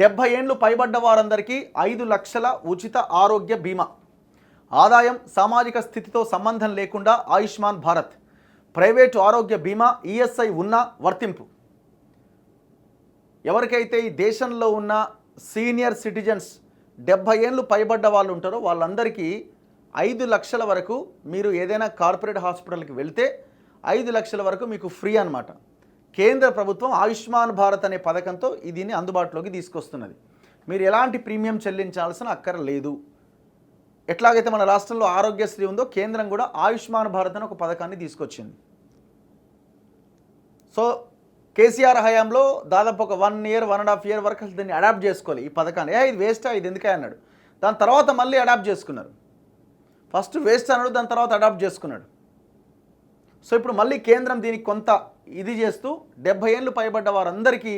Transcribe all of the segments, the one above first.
70 ఏండ్లు పైబడ్డ వారందరికీ 5 లక్షల ఉచిత ఆరోగ్య బీమా. ఆదాయం సామాజిక స్థితితో సంబంధం లేకుండా ఆయుష్మాన్ భారత్ ప్రైవేటు ఆరోగ్య బీమా ఈఎస్ఐ ఉన్న వర్తింపు. ఎవరికైతే ఈ దేశంలో ఉన్న సీనియర్ సిటిజన్స్ 70 ఏండ్లు పైబడ్డ వాళ్ళు ఉంటారో వాళ్ళందరికీ 5 లక్షల వరకు మీరు ఏదైనా కార్పొరేట్ హాస్పిటల్కి వెళ్తే 5 లక్షల వరకు మీకు ఫ్రీ అన్నమాట. కేంద్ర ప్రభుత్వం ఆయుష్మాన్ భారత్ అనే పథకంతో దీన్ని అందుబాటులోకి తీసుకొస్తున్నది. మీరు ఎలాంటి ప్రీమియం చెల్లించాల్సిన అక్కర లేదు. ఎట్లాగైతే మన రాష్ట్రంలో ఆరోగ్యశ్రీ ఉందో కేంద్రం కూడా ఆయుష్మాన్ భారత్ అని ఒక పథకాన్ని తీసుకొచ్చింది. సో కేసీఆర్ హయాంలో దాదాపు ఒక 1 ఇయర్ 1.5 ఇయర్ వరకు దీన్ని అడాప్ట్ చేసుకోవాలి. ఈ పథకాన్ని ఇది వేస్టా ఇది ఎందుకే అన్నాడు. దాని తర్వాత మళ్ళీ అడాప్ట్ చేసుకున్నారు. ఫస్ట్ వేస్ట్ అన్నాడు, దాని తర్వాత అడాప్ట్ చేసుకున్నాడు. సో ఇప్పుడు మళ్ళీ కేంద్రం దీనికి కొంత ఇది చేస్తూ 70 ఏళ్ళు పైబడ్డ వారందరికీ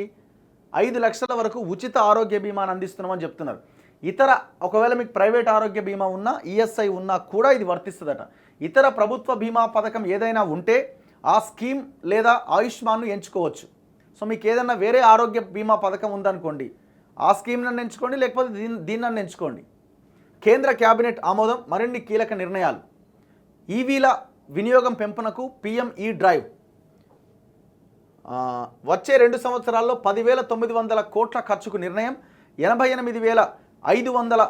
5 లక్షల వరకు ఉచిత ఆరోగ్య బీమాను అందిస్తున్నామని చెప్తున్నారు. ఒకవేళ మీకు ప్రైవేట్ ఆరోగ్య బీమా ఉన్నా ఈఎస్ఐ ఉన్నా కూడా ఇది వర్తిస్తుందట. ఇతర ప్రభుత్వ బీమా పథకం ఏదైనా ఉంటే ఆ స్కీమ్ లేదా ఆయుష్మాన్ను ఎంచుకోవచ్చు. సో మీకు ఏదైనా వేరే ఆరోగ్య బీమా పథకం ఉందనుకోండి, ఆ స్కీమ్లను ఎంచుకోండి, లేకపోతే దీన్ని ఎంచుకోండి. కేంద్ర క్యాబినెట్ ఆమోదం, మరిన్ని కీలక నిర్ణయాలు. ఈవీల వినియోగం పెంపునకు పీఎం ఈ డ్రైవ్. వచ్చే 2 సంవత్సరాల్లో 10,900 కోట్ల ఖర్చుకు నిర్ణయం. 88,500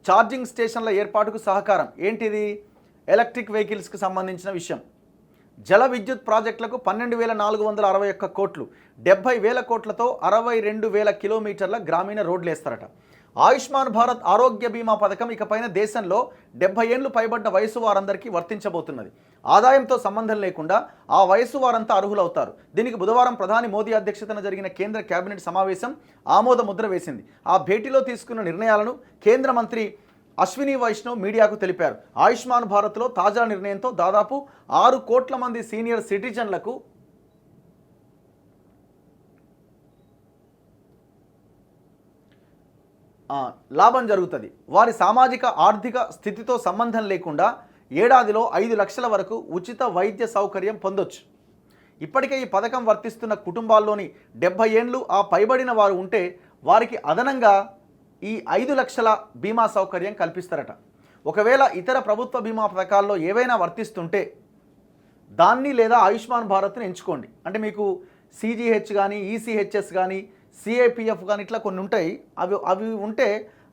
ఛార్జింగ్ స్టేషన్ల ఏర్పాటుకు సహకారం. ఏంటిది? ఎలక్ట్రిక్ వెహికల్స్కి సంబంధించిన విషయం. జల విద్యుత్ ప్రాజెక్టులకు 12,461 కోట్లు. 70,000 కోట్లతో 62,000 కిలోమీటర్ల గ్రామీణ రోడ్లు వేస్తారట. ఆయుష్మాన్ భారత్ ఆరోగ్య బీమా పథకం ఇకపైన దేశంలో 70 ఏళ్లు పైబడ్డ వయసు వారందరికీ వర్తించబోతున్నది. ఆదాయంతో సంబంధం లేకుండా ఆ వయసు వారంతా అర్హులవుతారు. దీనికి బుధవారం ప్రధాని మోదీ అధ్యక్షతన జరిగిన కేంద్ర కేబినెట్ సమావేశం ఆమోద ముద్ర వేసింది. ఆ భేటీలో తీసుకున్న నిర్ణయాలను కేంద్ర మంత్రి అశ్విని వైష్ణవ్ మీడియాకు తెలిపారు. ఆయుష్మాన్ భారత్లో తాజా నిర్ణయంతో దాదాపు 6 కోట్ల మంది సీనియర్ సిటిజన్లకు లాభం జరుగుతుంది. వారి సామాజిక ఆర్థిక స్థితితో సంబంధం లేకుండా ఏడాదిలో 5 లక్షల వరకు ఉచిత వైద్య సౌకర్యం పొందొచ్చు. ఇప్పటికే ఈ పథకం వర్తిస్తున్న కుటుంబాల్లోని 70 ఏండ్లు ఆ పైబడిన వారు ఉంటే వారికి అదనంగా ఈ 5 లక్షల బీమా సౌకర్యం కల్పిస్తారట. ఒకవేళ ఇతర ప్రభుత్వ బీమా పథకాల్లో ఏవైనా వర్తిస్తుంటే దాన్ని లేదా ఆయుష్మాన్ భారత్ని ఎంచుకోండి. అంటే మీకు సిజిహెచ్ కానీ, ఈసీహెచ్ఎస్ కానీ, సిఐపిఎఫ్ కానీ ఇట్లా కొన్ని ఉంటాయి. అవి ఉంటే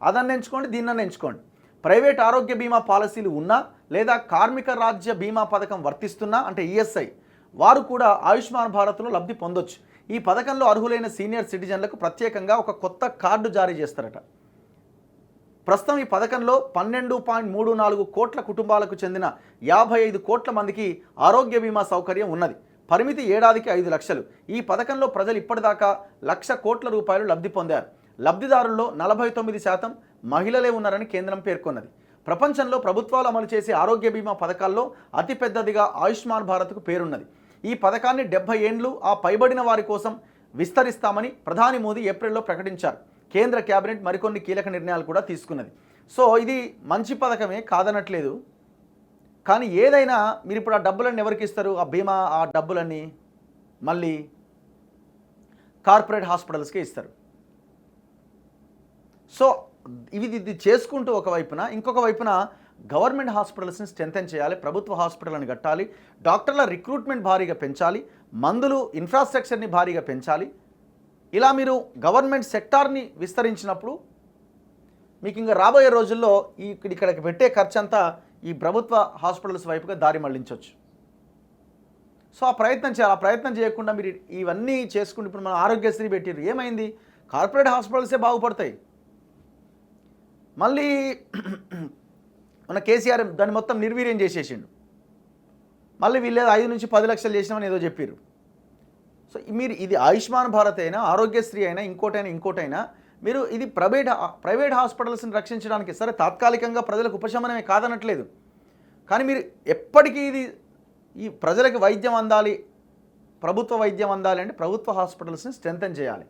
అదన్ని ఎంచుకోండి, దీన్ని ఎంచుకోండి. ప్రైవేట్ ఆరోగ్య బీమా పాలసీలు ఉన్నా లేదా కార్మిక రాజ్య బీమా పథకం వర్తిస్తున్నా అంటే ఈఎస్ఐ వారు కూడా ఆయుష్మాన్ భారత్లో లబ్ధి పొందొచ్చు. ఈ పథకంలో అర్హులైన సీనియర్ సిటిజన్లకు ప్రత్యేకంగా ఒక కొత్త కార్డు జారీ చేస్తారట. ప్రస్తుతం ఈ పథకంలో 12.34 కోట్ల కుటుంబాలకు చెందిన 55 కోట్ల మందికి ఆరోగ్య బీమా సౌకర్యం ఉన్నది. పరిమితి ఏడాదికి 5 లక్షలు. ఈ పథకంలో ప్రజలు ఇప్పటిదాకా 1,00,000 కోట్ల రూపాయలు లబ్ధి పొందారు. లబ్ధిదారుల్లో 49% మహిళలే ఉన్నారని కేంద్రం పేర్కొన్నది. ప్రపంచంలో ప్రభుత్వాలు అమలు చేసే ఆరోగ్య బీమా పథకాల్లో అతిపెద్దదిగా ఆయుష్మాన్ భారత్కు పేరున్నది. ఈ పథకాన్ని 70 ఏండ్లు ఆ పైబడిన వారి కోసం విస్తరిస్తామని ప్రధాని మోదీ ఏప్రిల్లో ప్రకటించారు. కేంద్ర కేబినెట్ మరికొన్ని కీలక నిర్ణయాలు కూడా తీసుకున్నది. సో ఇది మంచి పథకమే, కాదనట్లేదు. కానీ ఏదైనా మీరు ఇప్పుడు ఆ డబ్బులన్నీ ఎవరికి ఇస్తారు? ఆ బీమా ఆ డబ్బులన్నీ మళ్ళీ కార్పొరేట్ హాస్పిటల్స్కే ఇస్తారు. సో ఇది చేసుకుంటూ ఒకవైపున, ఇంకొక వైపున గవర్నమెంట్ హాస్పిటల్స్ని స్ట్రెంథెన్ చేయాలి, ప్రభుత్వ హాస్పిటల్ని కట్టాలి, డాక్టర్ల రిక్రూట్మెంట్ భారీగా పెంచాలి, మందులు ఇన్ఫ్రాస్ట్రక్చర్ని భారీగా పెంచాలి. ఇలా మీరు గవర్నమెంట్ సెక్టార్ని విస్తరించినప్పుడు మీకు ఇంకా రాబోయే రోజుల్లో ఇక్కడికి పెట్టే ఖర్చు అంతా ఈ ప్రభుత్వ హాస్పిటల్స్ వైపుగా దారి మళ్లించవచ్చు. సో ఆ ప్రయత్నం చేయాలి. ఆ ప్రయత్నం చేయకుండా మీరు ఇవన్నీ చేసుకుంటూ ఇప్పుడు మన ఆరోగ్యశ్రీ పెట్టిరు, ఏమైంది? కార్పొరేట్ హాస్పిటల్సే బాగుపడతాయి. మళ్ళీ మన కేసీఆర్ దాన్ని మొత్తం నిర్వీర్యం చేసేసిండు. మళ్ళీ వీళ్ళేదో 5 నుంచి 10 లక్షలు చేసినామని ఏదో చెప్పారు. సో మీరు ఇది ఆయుష్మాన్ భారత్ అయినా, ఆరోగ్యశ్రీ అయినా, ఇంకోటైనా మీరు ఇది ప్రైవేట్ హాస్పిటల్స్ని రక్షించడానికి సరే తాత్కాలికంగా ప్రజలకు ఉపశమనమే కాదనట్లేదు. కానీ మీరు ఎప్పటికీ ఈ ప్రజలకు వైద్యం అందాలి, ప్రభుత్వ వైద్యం అందాలి అంటే ప్రభుత్వ హాస్పిటల్స్ని స్ట్రెంథెన్ చేయాలి.